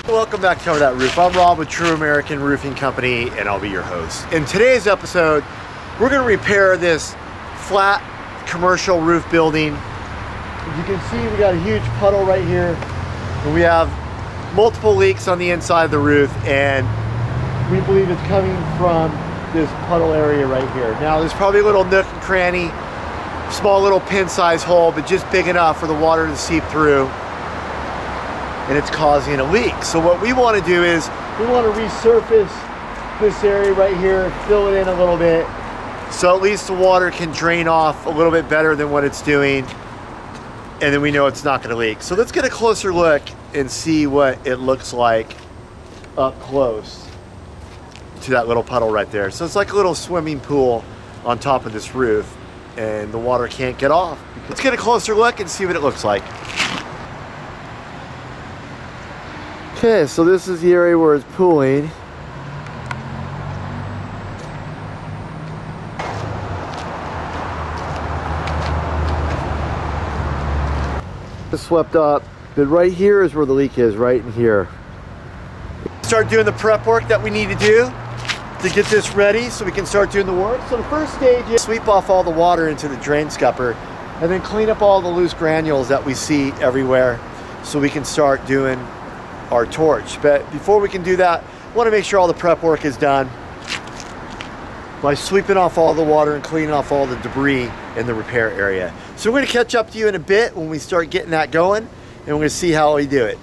Welcome back to Cover That Roof. I'm Rob with True American Roofing Company, and I'll be your host. In today's episode, we're going to repair this flat commercial roof building. As you can see, we got a huge puddle right here, and we have multiple leaks on the inside of the roof, and we believe it's coming from this puddle area right here. Now, there's probably a little nook and cranny, small little pin-sized hole, but just big enough for the water to seep through, and it's causing a leak. So what we want to do is we want to resurface this area right here, fill it in a little bit, so at least the water can drain off a little bit better than what it's doing, and then we know it's not going to leak. So let's get a closer look and see what it looks like up close to that little puddle right there. So it's like a little swimming pool on top of this roof, and the water can't get off. Let's get a closer look and see what it looks like. Okay, so this is the area where it's pooling. It's swept up, but right here is where the leak is, right in here. Start doing the prep work that we need to do to get this ready so we can start doing the work. So the first stage is sweep off all the water into the drain scupper and then clean up all the loose granules that we see everywhere so we can start doing our torch. But before we can do that, I want to make sure all the prep work is done by sweeping off all the water and cleaning off all the debris in the repair area. So we're going to catch up to you in a bit when we start getting that going, and we're going to see how we do it.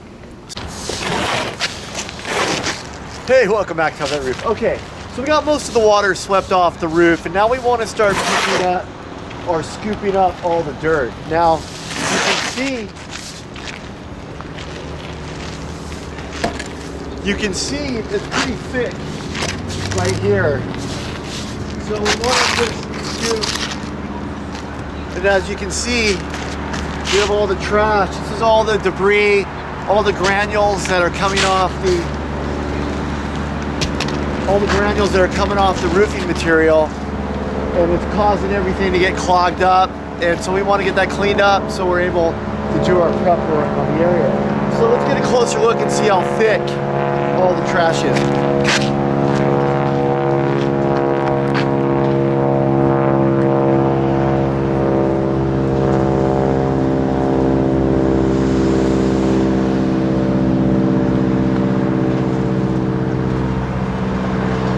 Hey, welcome back to Cover That Roof. Okay, so we got most of the water swept off the roof, and now we want to start picking up or scooping up all the dirt. Now, you can see it's pretty thick right here. So we want to just scoop. And as you can see, we have all the trash. This is all the debris, all the granules that are coming off the roofing material, and it's causing everything to get clogged up. And so we want to get that cleaned up so we're able to do our prep work on the area. So let's get a closer look and see how thick all the trash is.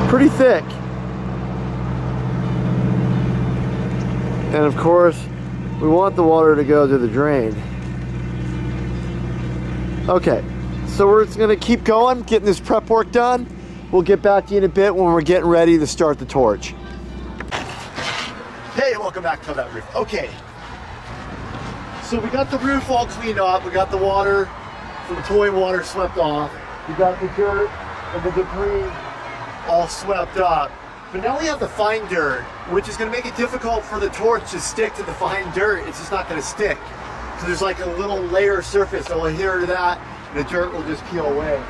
Pretty thick. And of course, we want the water to go to the drain. Okay, so we're just gonna keep going, getting this prep work done. We'll get back to you in a bit when we're getting ready to start the torch. Hey, welcome back to That Roof. Okay, so we got the roof all cleaned up. We got the water from the pooling water swept off. We got the dirt and the debris all swept up. But now we have the fine dirt, which is going to make it difficult for the torch to stick to the fine dirt. It's just not going to stick. So there's like a little layer surface that will adhere to that, and the dirt will just peel away.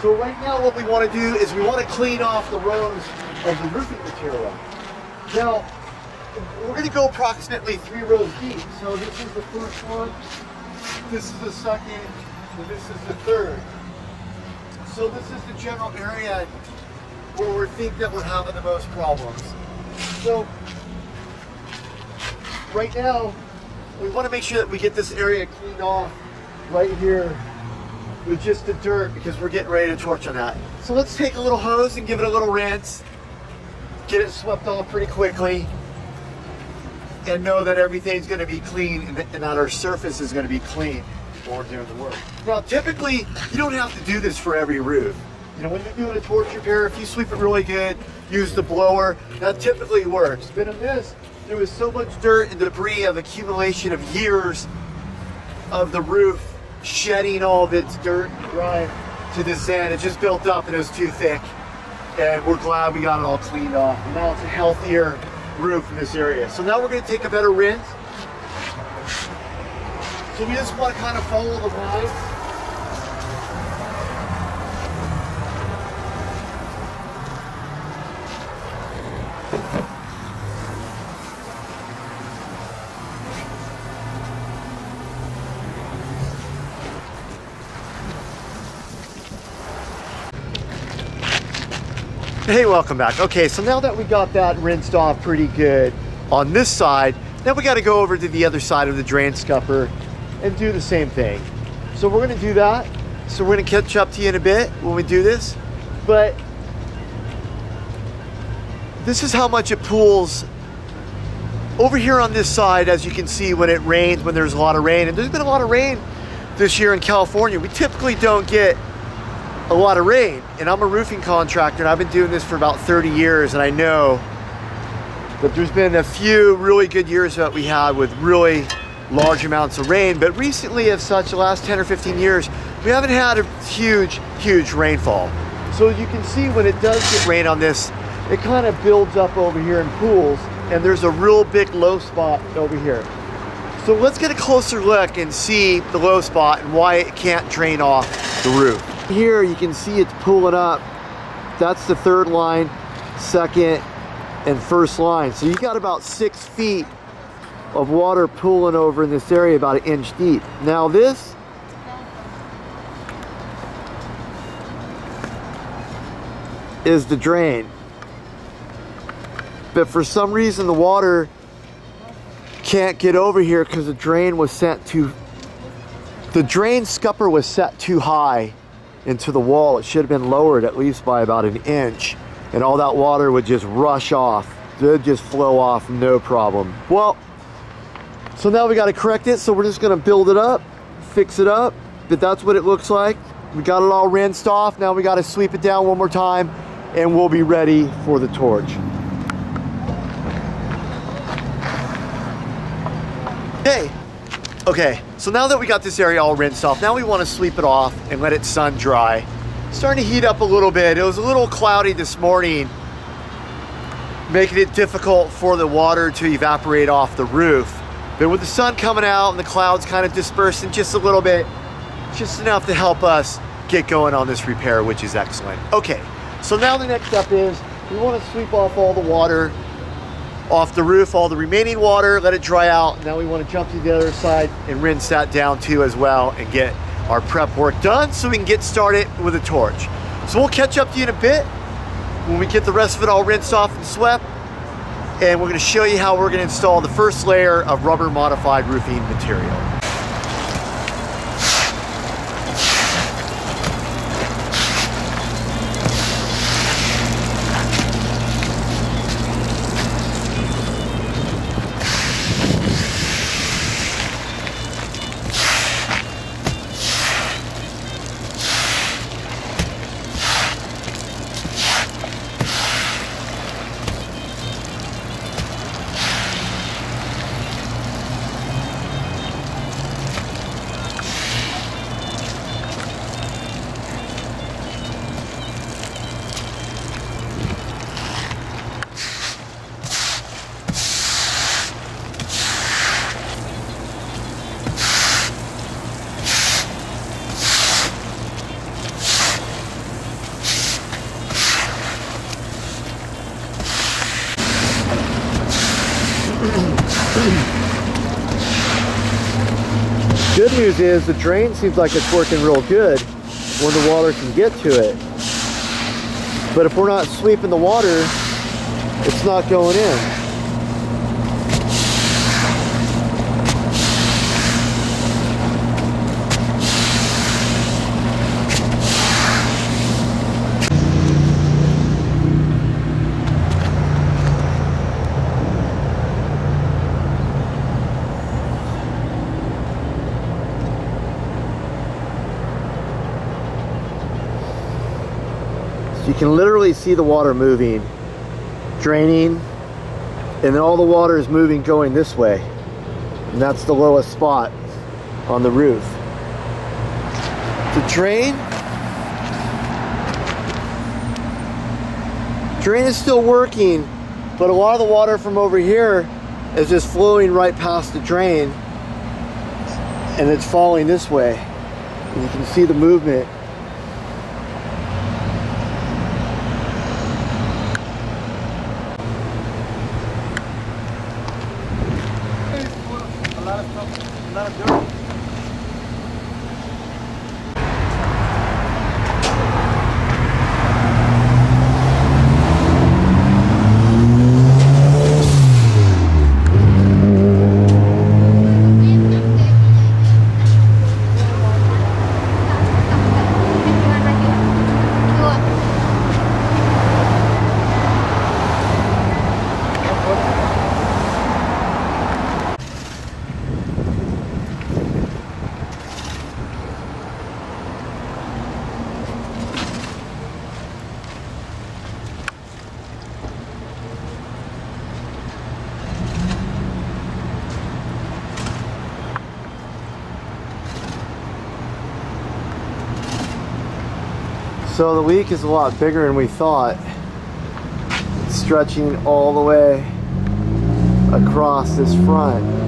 So right now what we want to do is we want to clean off the rows of the roofing material. Now, we're going to go approximately 3 rows deep. So this is the first one, this is the second, and this is the third. So this is the general area where we think that we're having the most problems. So right now, we want to make sure that we get this area cleaned off right here with just the dirt, because we're getting ready to torch on that. So let's take a little hose and give it a little rinse, get it swept off pretty quickly, and know that everything's going to be clean and that our surface is going to be clean while we're doing the work. Now typically, you don't have to do this for every roof. You know, when you're doing a torch repair, if you sweep it really good, use the blower, that typically works. But in this, there was so much dirt and debris of accumulation of years of the roof shedding all of its dirt and grime to this end. It just built up and it was too thick. And we're glad we got it all cleaned off. And now it's a healthier roof in this area. So now we're going to take a better rinse. So we just want to kind of follow the line. Hey, welcome back. Okay, so now that we got that rinsed off pretty good on this side, now we got to go over to the other side of the drain scupper and do the same thing. So we're going to do that. So we're going to catch up to you in a bit when we do this. But this is how much it pools over here on this side, as you can see, when it rains, when there's a lot of rain. And there's been a lot of rain this year in California. We typically don't get a lot of rain, and I'm a roofing contractor and I've been doing this for about 30 years, and I know that there's been a few really good years that we had with really large amounts of rain, but recently, as such, the last 10 or 15 years, we haven't had a huge rainfall. So you can see when it does get rain on this, it kind of builds up over here in pools, and there's a real big low spot over here. So let's get a closer look and see the low spot and why it can't drain off the roof. Here you can see it's pulling up. That's the third line, second, and first line. So you got about 6 feet of water pooling over in this area, about 1 inch deep. Now this is the drain. But for some reason the water can't get over here because the drain was set too, the drain scupper was set too high into the wall. It should have been lowered at least by about 1 inch, and all that water would just rush off. It would just flow off, no problem. Well, so now we got to correct it, so we're just going to build it up, fix it up, but that's what it looks like. We got it all rinsed off. Now we got to sweep it down one more time, and we'll be ready for the torch. Okay, so now that we got this area all rinsed off, now we want to sweep it off and let it sun dry. It's starting to heat up a little bit. It was a little cloudy this morning, making it difficult for the water to evaporate off the roof. But with the sun coming out and the clouds kind of dispersing just a little bit, just enough to help us get going on this repair, which is excellent. Okay, so now the next step is we want to sweep off all the water off the roof, all the remaining water, let it dry out. Now we want to jump to the other side and rinse that down too as well, and get our prep work done so we can get started with a torch. So we'll catch up to you in a bit when we get the rest of it all rinsed off and swept, and we're going to show you how we're going to install the first layer of rubber modified roofing material. Good news is the drain seems like it's working real good when the water can get to it. But if we're not sweeping the water, it's not going in. You can literally see the water moving, draining, and then all the water is moving going this way. And that's the lowest spot on the roof. The drain is still working, but a lot of the water from over here is just flowing right past the drain, and it's falling this way. And you can see the movement. So the leak is a lot bigger than we thought. It's stretching all the way across this front.